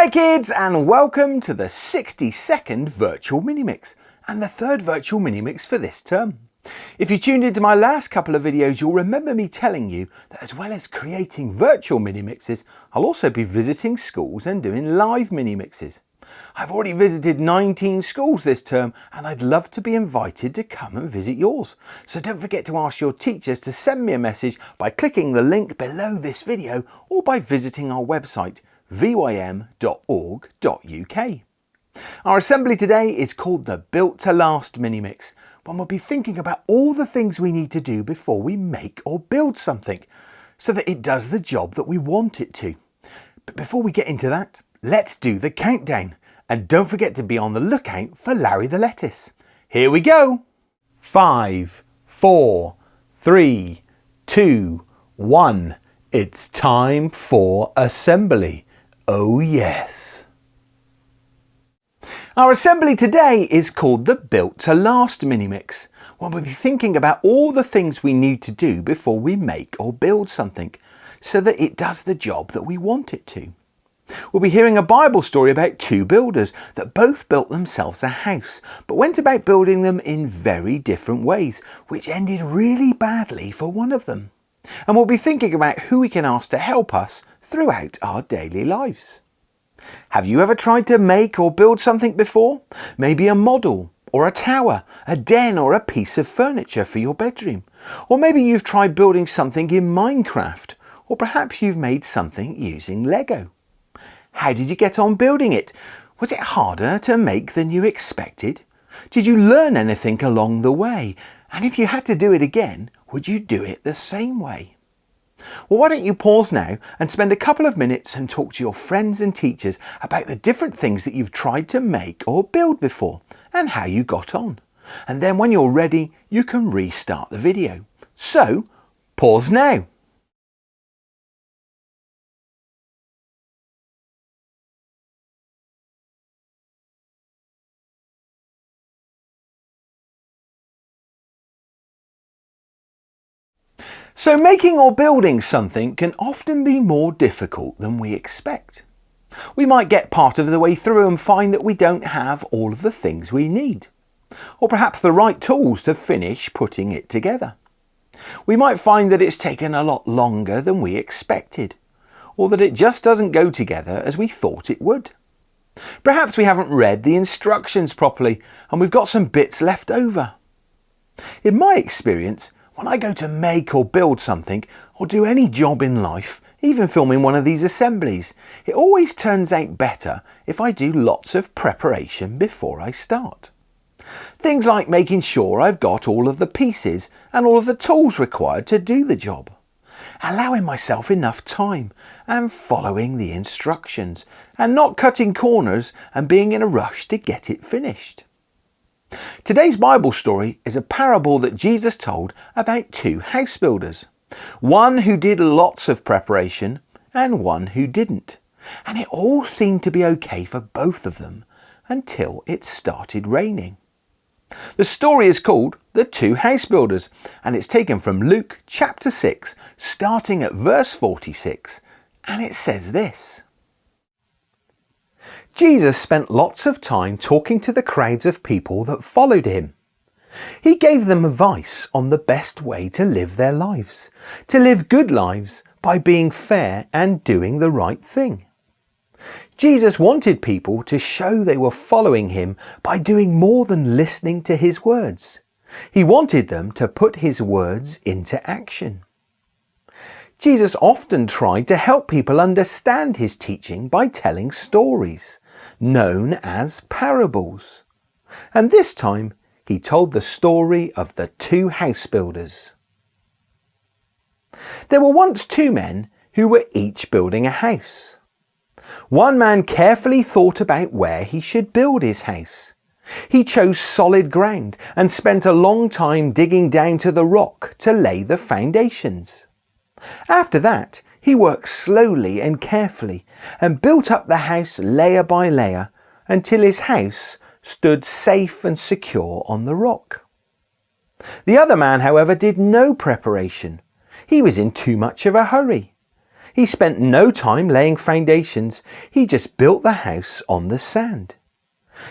Hi kids, and welcome to the 60-second Virtual MiniMix and the third Virtual MiniMix for this term. If you tuned into my last couple of videos, you'll remember me telling you that as well as creating virtual mini-mixes, I'll also be visiting schools and doing live mini-mixes. I've already visited 19 schools this term and I'd love to be invited to come and visit yours. So don't forget to ask your teachers to send me a message by clicking the link below this video or by visiting our website vym.org.uk. Our assembly today is called the Built to Last Mini-Mix, when we'll be thinking about all the things we need to do before we make or build something, so that it does the job that we want it to. But before we get into that, let's do the countdown, and don't forget to be on the lookout for Larry the Lettuce. Here we go! 5, 4, 3, 2, 1. It's time for assembly. Oh yes! Our assembly today is called the Built to Last Mini-Mix, when we'll be thinking about all the things we need to do before we make or build something, so that it does the job that we want it to. We'll be hearing a Bible story about two builders that both built themselves a house, but went about building them in very different ways, which ended really badly for one of them. And we'll be thinking about who we can ask to help us throughout our daily lives. Have you ever tried to make or build something before? Maybe a model, or a tower, a den, or a piece of furniture for your bedroom. Or maybe you've tried building something in Minecraft, or perhaps you've made something using Lego. How did you get on building it? Was it harder to make than you expected? Did you learn anything along the way? And if you had to do it again, would you do it the same way? Well, why don't you pause now and spend a couple of minutes and talk to your friends and teachers about the different things that you've tried to make or build before and how you got on. And then when you're ready, you can restart the video. So, pause now. So making or building something can often be more difficult than we expect. We might get part of the way through and find that we don't have all of the things we need, or perhaps the right tools to finish putting it together. We might find that it's taken a lot longer than we expected, or that it just doesn't go together as we thought it would. Perhaps we haven't read the instructions properly and we've got some bits left over. In my experience, when I go to make or build something, or do any job in life, even filming one of these assemblies, it always turns out better if I do lots of preparation before I start. Things like making sure I've got all of the pieces and all of the tools required to do the job, allowing myself enough time and following the instructions, and not cutting corners and being in a rush to get it finished. Today's Bible story is a parable that Jesus told about two house builders, one who did lots of preparation and one who didn't, and it all seemed to be okay for both of them until it started raining. The story is called The Two House Builders, and it's taken from Luke chapter 6, starting at verse 46, and it says this. Jesus spent lots of time talking to the crowds of people that followed him. He gave them advice on the best way to live their lives, to live good lives by being fair and doing the right thing. Jesus wanted people to show they were following him by doing more than listening to his words. He wanted them to put his words into action. Jesus often tried to help people understand his teaching by telling stories, known as parables. And this time, he told the story of the two house builders. There were once two men who were each building a house. One man carefully thought about where he should build his house. He chose solid ground and spent a long time digging down to the rock to lay the foundations. After that, he worked slowly and carefully and built up the house layer by layer until his house stood safe and secure on the rock. The other man, however, did no preparation. He was in too much of a hurry. He spent no time laying foundations. He just built the house on the sand.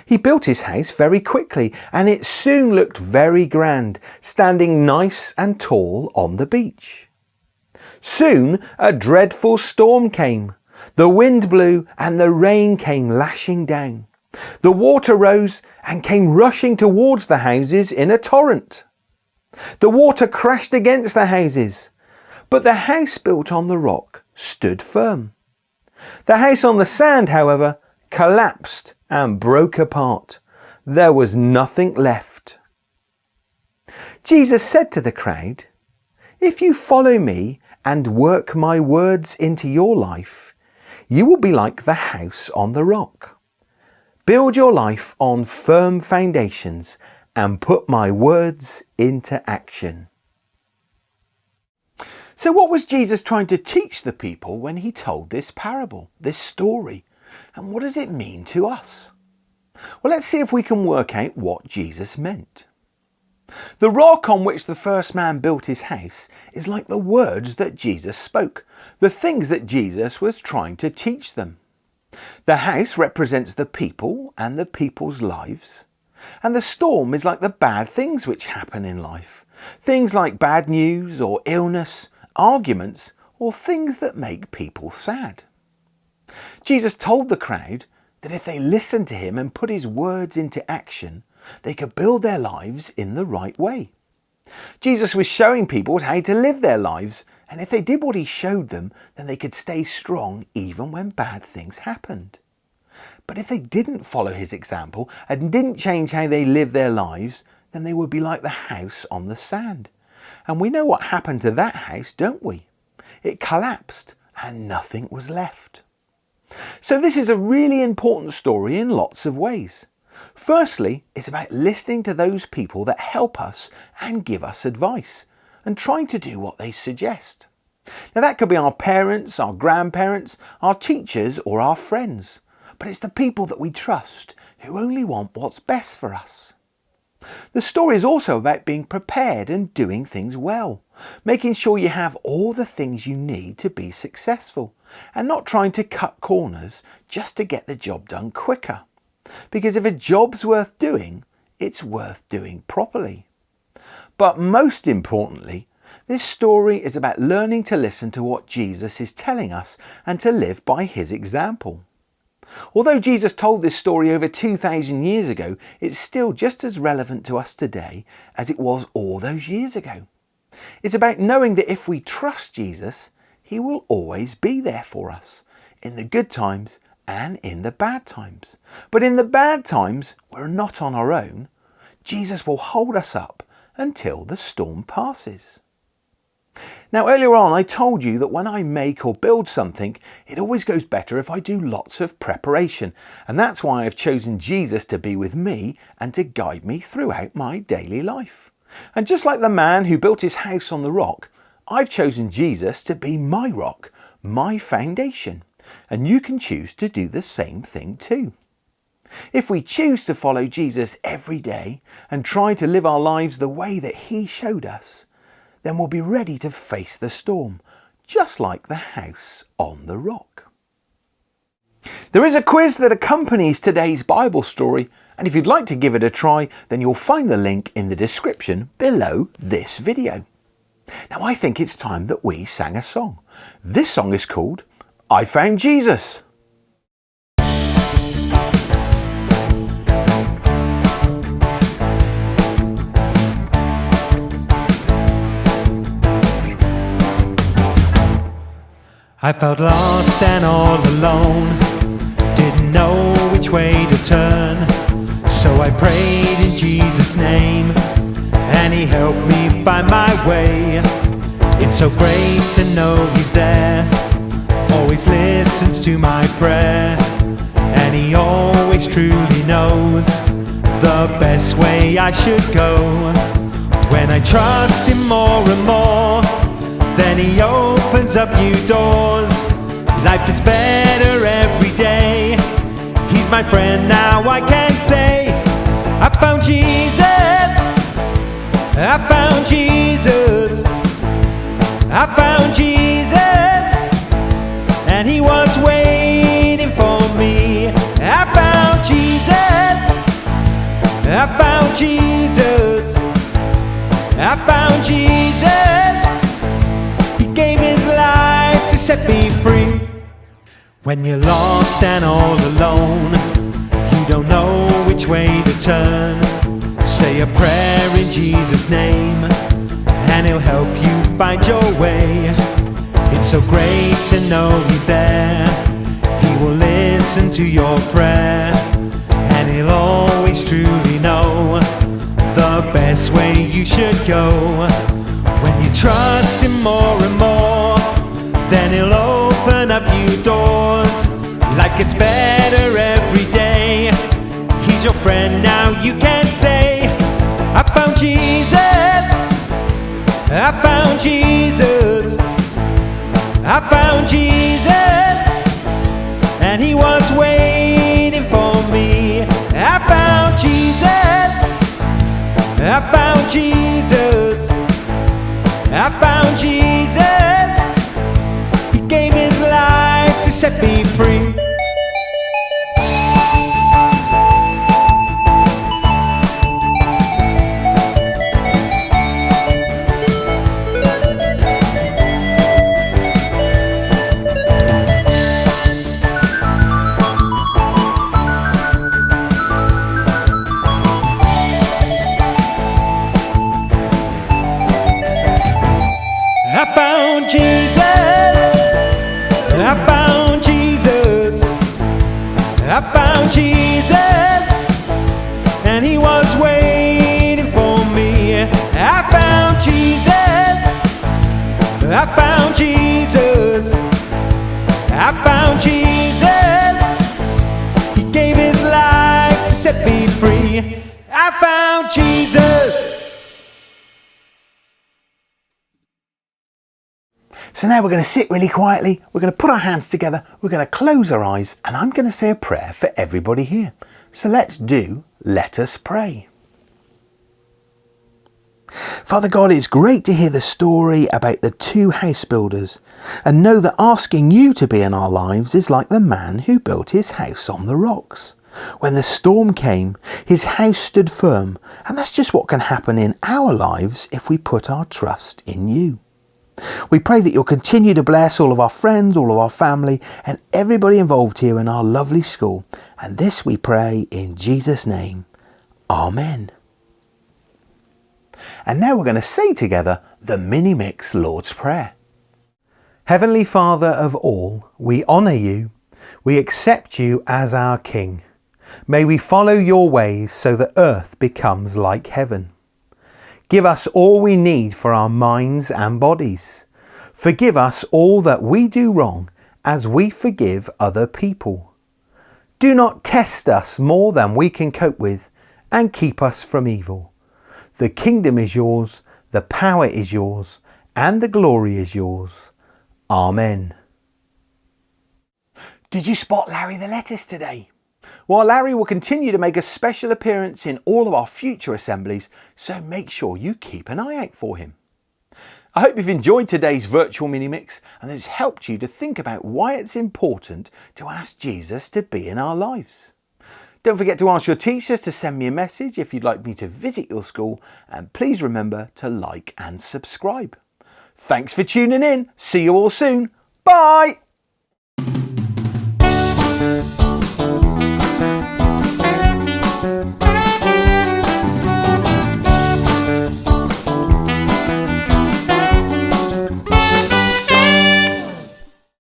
He built his house very quickly, and it soon looked very grand, standing nice and tall on the beach. Soon a dreadful storm came. The wind blew and the rain came lashing down. The water rose and came rushing towards the houses in a torrent. The water crashed against the houses, but the house built on the rock stood firm. The house on the sand, however, collapsed and broke apart. There was nothing left. Jesus said to the crowd, "If you follow me and work my words into your life, you will be like the house on the rock. Build your life on firm foundations and put my words into action." So what was Jesus trying to teach the people when he told this parable, this story? And what does it mean to us? Well, let's see if we can work out what Jesus meant. The rock on which the first man built his house is like the words that Jesus spoke, the things that Jesus was trying to teach them. The house represents the people and the people's lives. And the storm is like the bad things which happen in life. Things like bad news or illness, arguments, or things that make people sad. Jesus told the crowd that if they listened to him and put his words into action, they could build their lives in the right way. Jesus was showing people how to live their lives, and if they did what he showed them, then they could stay strong even when bad things happened. But if they didn't follow his example and didn't change how they lived their lives, then they would be like the house on the sand. And we know what happened to that house, don't we? It collapsed and nothing was left. So this is a really important story in lots of ways. Firstly, it's about listening to those people that help us and give us advice, and trying to do what they suggest. Now that could be our parents, our grandparents, our teachers, or our friends. But it's the people that we trust who only want what's best for us. The story is also about being prepared and doing things well, making sure you have all the things you need to be successful, and not trying to cut corners just to get the job done quicker. Because if a job's worth doing, it's worth doing properly. But most importantly, this story is about learning to listen to what Jesus is telling us and to live by his example. Although Jesus told this story over 2,000 years ago, it's still just as relevant to us today as it was all those years ago. It's about knowing that if we trust Jesus, he will always be there for us, in the good times and in the bad times. But in the bad times, we're not on our own. Jesus will hold us up until the storm passes. Now earlier on I told you that when I make or build something, it always goes better if I do lots of preparation, and that's why I've chosen Jesus to be with me and to guide me throughout my daily life. And just like the man who built his house on the rock, I've chosen Jesus to be my rock, my foundation, and you can choose to do the same thing too. If we choose to follow Jesus every day and try to live our lives the way that he showed us, then we'll be ready to face the storm, just like the house on the rock. There is a quiz that accompanies today's Bible story, and if you'd like to give it a try, then you'll find the link in the description below this video. Now I think it's time that we sang a song. This song is called I Found Jesus. I felt lost and all alone, didn't know which way to turn, so I prayed in Jesus' name, and he helped me find my way. It's so great to know he's there, always listens to my prayer, and he always truly knows the best way I should go. When I trust him more and more, then he opens up new doors. Life is better every day. He's my friend now, I can say. I found Jesus, I found Jesus, I found Jesus, found Jesus. He gave his life to set me free. When you're lost and all alone, you don't know which way to turn, say a prayer in Jesus' name, and he'll help you find your way. It's so great to know he's there. He will listen to your prayer, and he'll always truly know the best way you should go. When you trust him more and more, then he'll open up new doors. Like it's better every day. He's your friend now, you can say, I found Jesus, I found Jesus, I found Jesus, and he was waiting for me. I found Jesus, I found Jesus, I found Jesus. He gave his life to set me free. I found Jesus, I found Jesus, I found Jesus, and he was waiting for me. I found Jesus, I found Jesus, I found Jesus. He gave his life to set me free. I found Jesus. So now we're going to sit really quietly, we're going to put our hands together, we're going to close our eyes, and I'm going to say a prayer for everybody here. So let us pray. Father God, it's great to hear the story about the two house builders and know that asking you to be in our lives is like the man who built his house on the rocks. When the storm came, his house stood firm, and that's just what can happen in our lives if we put our trust in you. We pray that you'll continue to bless all of our friends, all of our family, and everybody involved here in our lovely school. And this we pray in Jesus' name. Amen. And now we're going to say together the MiniMix Lord's Prayer. Heavenly Father of all, we honour you. We accept you as our King. May we follow your ways so that earth becomes like heaven. Give us all we need for our minds and bodies. Forgive us all that we do wrong as we forgive other people. Do not test us more than we can cope with, and keep us from evil. The kingdom is yours, the power is yours, and the glory is yours. Amen. Did you spot Larry the lettuce today? Well, Larry will continue to make a special appearance in all of our future assemblies, so make sure you keep an eye out for him. I hope you've enjoyed today's virtual mini-mix and that it's helped you to think about why it's important to ask Jesus to be in our lives. Don't forget to ask your teachers to send me a message if you'd like me to visit your school, and please remember to like and subscribe. Thanks for tuning in. See you all soon. Bye!